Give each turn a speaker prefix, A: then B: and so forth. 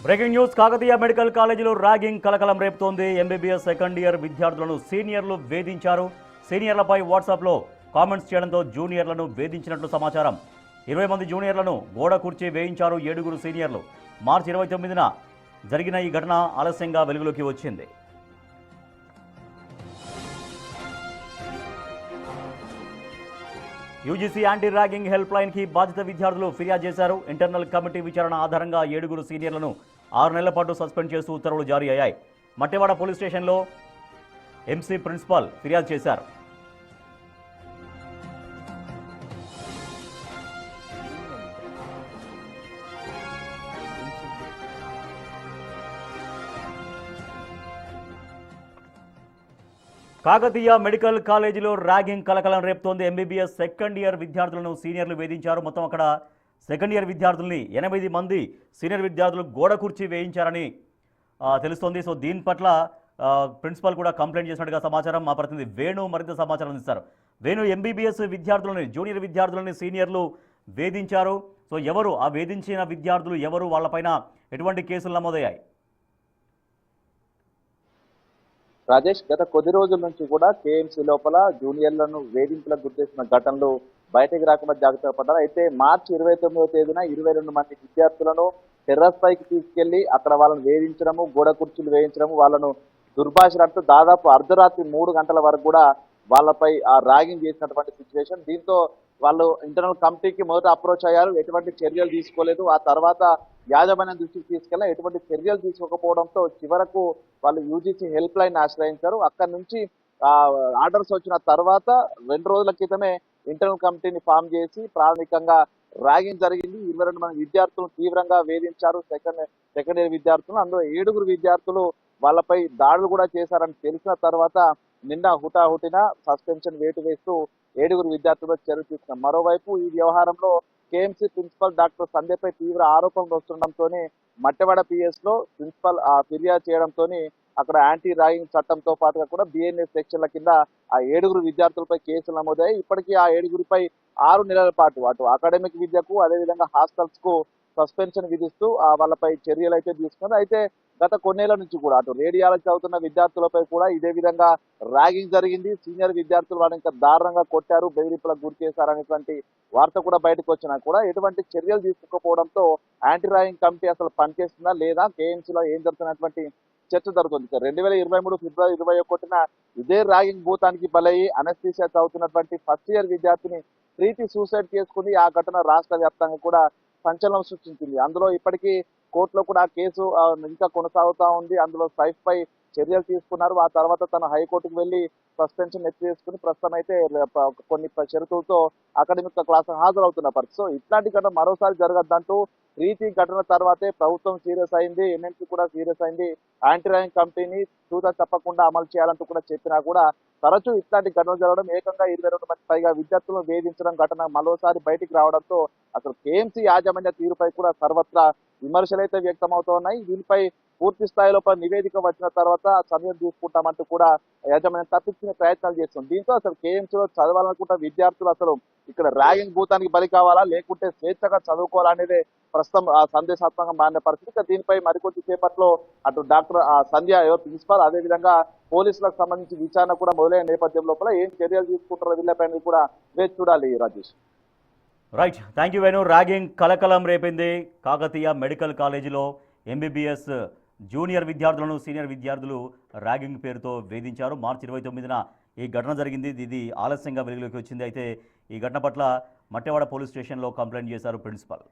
A: Breaking news. Kakatiya medical కాలేజీలో ragging కలకలం రేపుతోంది. ఎంబీబీఎస్ సెకండ్ ఇయర్ విద్యార్థులను సీనియర్లు వేధించారు. సీనియర్లపై వాట్సాప్లో కామెంట్స్ చేయడంతో జూనియర్లను వేధించినట్లు సమాచారం. 20 మంది జూనియర్లను గోడ కూర్చి వేయించారు 7 సీనియర్లు. మార్చి 29న జరిగిన ఈ ఘటన ఆలస్యంగా వెలుగులోకి వచ్చింది. యూజీసీ యాంటీ ర్యాగింగ్ హెల్ప్ లైన్కి బాధిత విద్యార్థులు ఫిర్యాదు చేశారు. ఇంటర్నల్ కమిటీ విచారణ ఆధారంగా 7 సీనియర్లను 6 నెలల పాటు సస్పెండ్ చేస్తూ ఉత్తర్వులు జారీ అయ్యాయి. మట్టెవాడ పోలీస్ స్టేషన్లో ఎంసీ ప్రిన్సిపాల్ ఫిర్యాదు చేశారు. కాకతీయ మెడికల్ కాలేజీలో ర్యాగింగ్ కలకలం రేపుతోంది. ఎంబీబీఎస్ సెకండ్ ఇయర్ విద్యార్థులను సీనియర్లు వేధించారు. మొత్తం అక్కడ సెకండ్ ఇయర్ విద్యార్థుల్ని 8 మంది సీనియర్ విద్యార్థులు గోడ కూర్చి వేయించారని తెలుస్తోంది. సో దీని పట్ల ప్రిన్సిపల్ కూడా కంప్లైంట్ చేసినట్టుగా సమాచారం. మా ప్రతినిధి వేణు మరింత సమాచారం అందిస్తారు. వేణు, ఎంబీబీఎస్ విద్యార్థులని జూనియర్ విద్యార్థులని సీనియర్లు వేధించారు. సో ఎవరు ఆ వేధించిన విద్యార్థులు ఎవరు, వాళ్ళపైన ఎటువంటి కేసులు నమోదయ్యాయి?
B: రాజేష్, గత కొద్ది రోజుల నుంచి కూడా కేఎంసీ లోపల జూనియర్లను వేధింపులకు గుర్తిస్తున్న ఘటనలు బయటకు రాకుండా జాగ్రత్త పడ్డారు. అయితే మార్చి 29వ తేదీన 22 మంది విద్యార్థులను టెర్రస్ పైకి తీసుకెళ్లి అక్కడ వాళ్ళని వేధించడము, గోడ కుర్చీలు వేయించడము, వాళ్ళను దుర్భాషలాడుతూ దాదాపు అర్ధరాత్రి 3 గంటల వరకు కూడా వాళ్ళపై ఆ ర్యాగింగ్ చేసినటువంటి సిచ్యువేషన్. దీంతో వాళ్ళు ఇంటర్నల్ కమిటీకి మొదట అప్రోచ్ అయ్యారు, ఎటువంటి చర్యలు తీసుకోలేదు. ఆ తర్వాత యాజమాన్యం దృష్టికి తీసుకెళ్ళి ఎటువంటి చర్యలు తీసుకోకపోవడంతో చివరకు వాళ్ళు యూజీసీ హెల్ప్ లైన్ ఆశ్రయించారు. అక్కడి నుంచి ఆర్డర్స్ వచ్చిన తర్వాత 2 రోజుల క్రితమే ఇంటర్నల్ కమిటీని ఫామ్ చేసి ప్రాథమికంగా ర్యాగింగ్ జరిగింది. 22 మంది విద్యార్థులను తీవ్రంగా వేధించారు సెకండ్ ఇయర్ విద్యార్థులు. అందులో 7 విద్యార్థులు వాళ్ళపై దాడులు కూడా చేశారని తెలిసిన తర్వాత నిన్న హుటాహుటిన సస్పెన్షన్ వేటు వేస్తూ 7 విద్యార్థులు చర్య తీసుకున్నారు. మరోవైపు ఈ వ్యవహారంలో కేఎంసీ ప్రిన్సిపల్ డాక్టర్ సంధ్యపై తీవ్ర ఆరోపణలు వస్తుండటంతో మట్టెవాడ పిఎస్ లో ప్రిన్సిపల్ ఫిర్యాదు చేయడంతో అక్కడ యాంటీ ర్యాగింగ్ చట్టంతో పాటుగా కూడా బిఎన్ఎస్ సెక్షన్ల కింద ఆ 7 విద్యార్థులపై కేసులు నమోదయ్యాయి. ఇప్పటికీ ఆ 7 6 నెలల పాటు అటు అకాడమిక్ విద్యకు అదేవిధంగా హాస్టల్స్ కు సస్పెన్షన్ విధిస్తూ వాళ్ళపై చర్యలు అయితే తీసుకున్నారు. అయితే గత కొన్నేళ్ల నుంచి కూడా అటు రేడియాలజీ చదువుతున్న విద్యార్థులపై కూడా ఇదే విధంగా ర్యాగింగ్ జరిగింది. సీనియర్ విద్యార్థులు వాళ్ళని ఇంకా దారుణంగా కొట్టారు, బెదిరింపులకు గురి చేశారనేటువంటి వార్త కూడా బయటకు వచ్చినా కూడా ఎటువంటి చర్యలు తీసుకోకపోవడంతో యాంటీ ర్యాగింగ్ కమిటీ అసలు పనిచేస్తుందా లేదా, కేఎంసీలో ఏం జరుగుతున్నటువంటి చర్చ జరుగుతుంది. 2023 ఫిబ్రవరి 21న ఇదే ర్యాగింగ్ భూతానికి బలయ్యి అనస్థీషియా చదువుతున్నటువంటి ఫస్ట్ ఇయర్ విద్యార్థిని ప్రీతి సూసైడ్ చేసుకుంది. ఆ ఘటన రాష్ట్ర వ్యాప్తంగా కూడా సంచలనం సృష్టించింది. అందులో ఇప్పటికీ కోర్టులో కూడా కేసు ఇంకా కొనసాగుతా ఉంది. అందులో సైఫ్ పై చర్యలు తీసుకున్నారు. ఆ తర్వాత తన హైకోర్టుకు వెళ్లి సస్పెన్షన్ ఎత్తి చేసుకుని ప్రస్తుతం అయితే కొన్ని షరతులతో అకాడమిక్ క్లాస్ హాజరవుతున్న పరిస్థితి. సో ఇట్లాంటి ఘటన మరోసారి జరగద్దంటూ ప్రీతి ఘటన తర్వాతే ప్రభుత్వం సీరియస్ అయింది, ఎన్ఎంసీ కూడా సీరియస్ అయింది. యాంటీ ర్యాగింగ్ కమిటీని తూచా తప్పకుండా అమలు చేయాలంటూ కూడా చెప్పినా కూడా తరచూ ఇట్లాంటి ఘటనలు జరగడం, ఏకంగా 22 మంది పైగా విద్యార్థులను వేధించడం ఘటన మరోసారి బయటికి రావడంతో అసలు కేఎంసీ యాజమాన్య తీరుపై కూడా సర్వత్రా విమర్శలైతే వ్యక్తమవుతున్నాయి. దీనిపై పూర్తి స్థాయిలో నివేదిక వచ్చిన తర్వాత సమయం తీసుకుంటామంటూ కూడా యాజమాన్యం తప్పించుకునే ప్రయత్నాలు చేస్తుంది. దీంతో అసలు కేఎంసీలో చదవాలనుకుంటున్న విద్యార్థులు అసలు ఇక్కడ ర్యాగింగ్ భూతానికి బలి కావాలా లేకుంటే స్వేచ్ఛగా చదువుకోవాలనేదే ప్రస్తుతం సందేశాత్మకంగా మారిన పరిస్థితి. దీనిపై మరికొద్ది సేపట్లో అటు డాక్టర్ సంధ్య ప్రిన్సిపాల్ అదేవిధంగా పోలీసులకు సంబంధించి విచారణ కూడా మొదలైన నేపథ్యం లోపల ఏం చర్యలు తీసుకుంటారో వీళ్ళపైన కూడా వేచి చూడాలి. Rajesh,
A: right, thank you Venu. Ragging కలకలం రేపింది కాకతీయ మెడికల్ కాలేజీలో. ఎంబీబీఎస్ జూనియర్ విద్యార్థులను సీనియర్ విద్యార్థులు ర్యాగింగ్ పేరుతో వేధించారు. మార్చి 29న ఈ ఘటన జరిగింది. ఇది ఆలస్యంగా వెలుగులోకి వచ్చింది. అయితే ఈ ఘటన పట్ల మట్టెవాడ పోలీస్ స్టేషన్లో కంప్లైంట్ చేశారు ప్రిన్సిపల్.